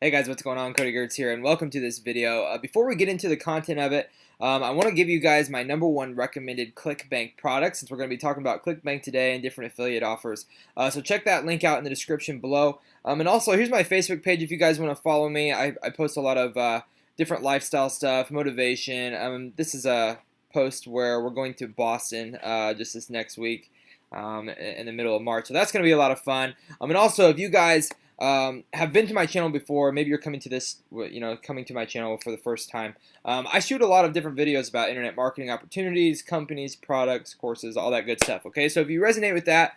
Hey guys, what's going on? Cody Gertz here, and welcome to this video. Before we get into the content of it, I want to give you guys my #1 recommended Clickbank product, since we're going to be talking about Clickbank today and different affiliate offers. So check that link out in the description below. And also, here's my Facebook page if you guys want to follow me. I post a lot of different lifestyle stuff, motivation. This is a post where we're going to Boston just this next week in the middle of March. So that's going to be a lot of fun. And also, if you guys have been to my channel before, maybe you're coming to this, coming to my channel for the first time. I shoot a lot of different videos about internet marketing opportunities, companies, products, courses, all that good stuff. Okay, so if you resonate with that,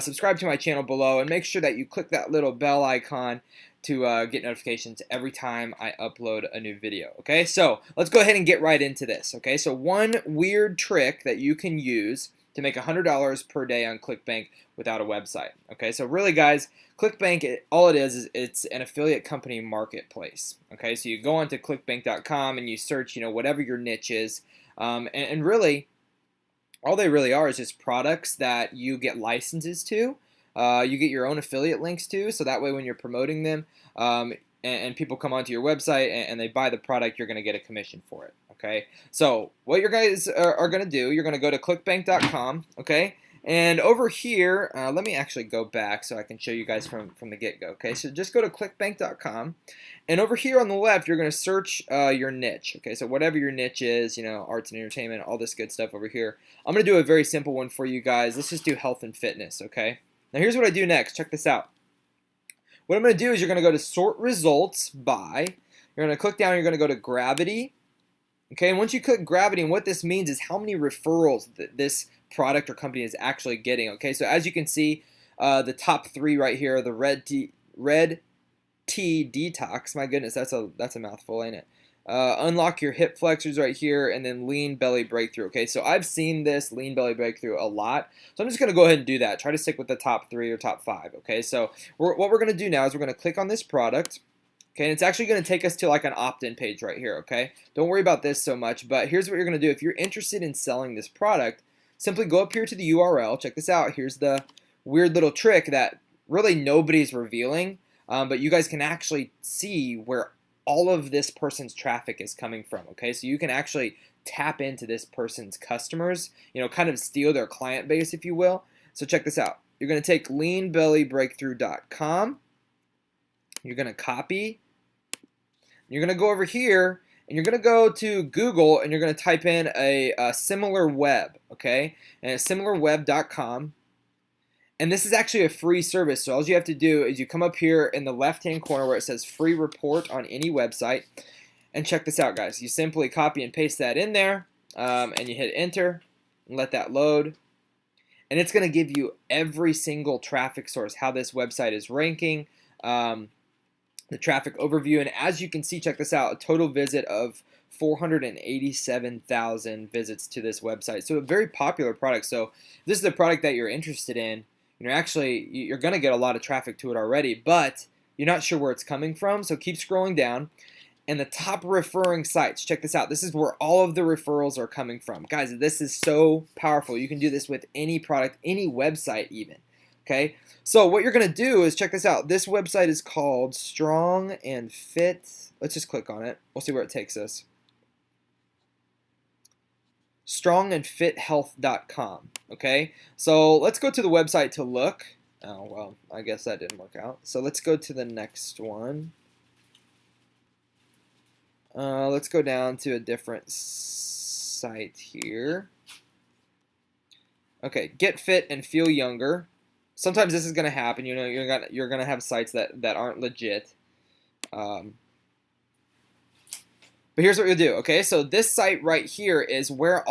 subscribe to my channel below and make sure that you click that little bell icon to get notifications every time I upload a new video. Okay, so let's go ahead and get right into this. Okay, so one weird trick that you can use to make $100 per day on Clickbank without a website. Okay, so really guys, Clickbank, all it is it's an affiliate company marketplace. Okay, so you go onto clickbank.com and you search, whatever your niche is, and really, all they really are is just products that you get licenses to. You get your own affiliate links to, so that way when you're promoting them, and people come onto your website and they buy the product, you're going to get a commission for it. Okay, so what you guys are going to do, you're going to go to clickbank.com. Okay, and over here, let me actually go back so I can show you guys from the get-go. Okay, so just go to clickbank.com, and over here on the left, you're going to search your niche. Okay, so whatever your niche is, arts and entertainment, all this good stuff over here. I'm going to do a very simple one for you guys. Let's just do health and fitness. Okay, now here's what I do next. Check this out. What I'm going to do is you're going to go to sort results by. You're going to click down. You're going to go to gravity. Okay, and once you click gravity, and what this means is how many referrals this product or company is actually getting. Okay, so as you can see, the top 3 right here, the red tea detox. My goodness, that's a mouthful, ain't it? Unlock your hip flexors right here, and then lean belly breakthrough. Okay, so I've seen this lean belly breakthrough a lot, so I'm just going to go ahead and do that. Try to stick with the top 3 or top 5. Okay, so what we're going to do now is we're going to click on this product. Okay, and it's actually going to take us to like an opt-in page right here. Okay, don't worry about this so much, but here's what you're going to do. If you're interested in selling this product, simply go up here to the URL. Check this out. Here's the weird little trick that really nobody's revealing, but you guys can actually see where all of this person's traffic is coming from. Okay, so you can actually tap into this person's customers, kind of steal their client base, if you will. So check this out. You're going to take leanbellybreakthrough.com. You're going to copy. You're going to go over here, and you're going to go to Google, and you're going to type in a SimilarWeb, okay? And it's SimilarWeb.com. And this is actually a free service, so all you have to do is you come up here in the left-hand corner where it says free report on any website, and check this out, guys. You simply copy and paste that in there, and you hit enter, and let that load. And it's going to give you every single traffic source, how this website is ranking, the traffic overview, and as you can see, check this out, a total visit of 487,000 visits to this website. So a very popular product. So if this is a product that you're interested in, you're going to get a lot of traffic to it already, but you're not sure where it's coming from, so keep scrolling down. And the top referring sites, check this out. This is where all of the referrals are coming from. Guys, this is so powerful. You can do this with any product, any website even. Okay, so what you're going to do is check this out. This website is called Strong and Fit. Let's just click on it. We'll see where it takes us. strongandfithealth.com. Okay, so let's go to the website to look. Oh, well, I guess that didn't work out. So let's go to the next one. Let's go down to a different site here. Okay, Get Fit and Feel Younger. Sometimes this is going to happen. You're going to have sites that aren't legit. But here's what you'll do. Okay, so this site right here is where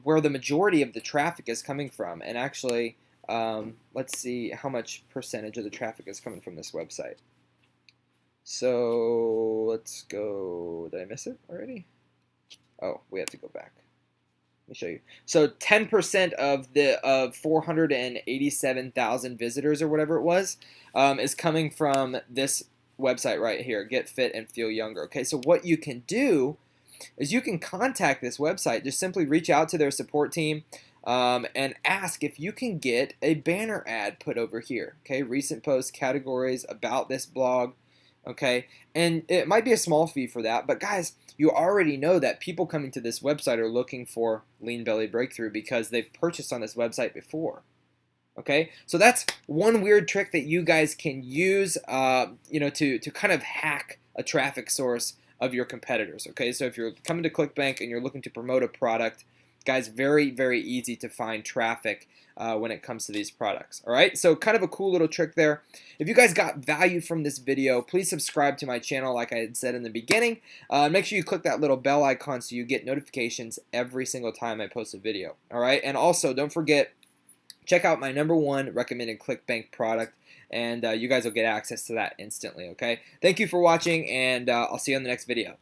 where the majority of the traffic is coming from. And actually, let's see how much percentage of the traffic is coming from this website. So let's go. Did I miss it already? Oh, we have to go back. Let me show you. So 10% of 487,000 visitors or whatever it was is coming from this website right here, Get Fit and Feel Younger. Okay, so what you can do is you can contact this website. Just simply reach out to their support team and ask if you can get a banner ad put over here. Okay, recent posts, categories, about this blog, Okay, and it might be a small fee for that, but guys, you already know that people coming to this website are looking for lean belly breakthrough because they've purchased on this website before. Okay, so that's one weird trick that you guys can use, to kind of hack a traffic source of your competitors. Okay, so if you're coming to Clickbank and you're looking to promote a product, guys, very, very easy to find traffic when it comes to these products. All right, so kind of a cool little trick there. If you guys got value from this video, please subscribe to my channel like I had said in the beginning. Make sure you click that little bell icon so you get notifications every single time I post a video. All right, and also don't forget, check out my #1 recommended Clickbank product, and you guys will get access to that instantly, okay? Thank you for watching, and I'll see you on the next video.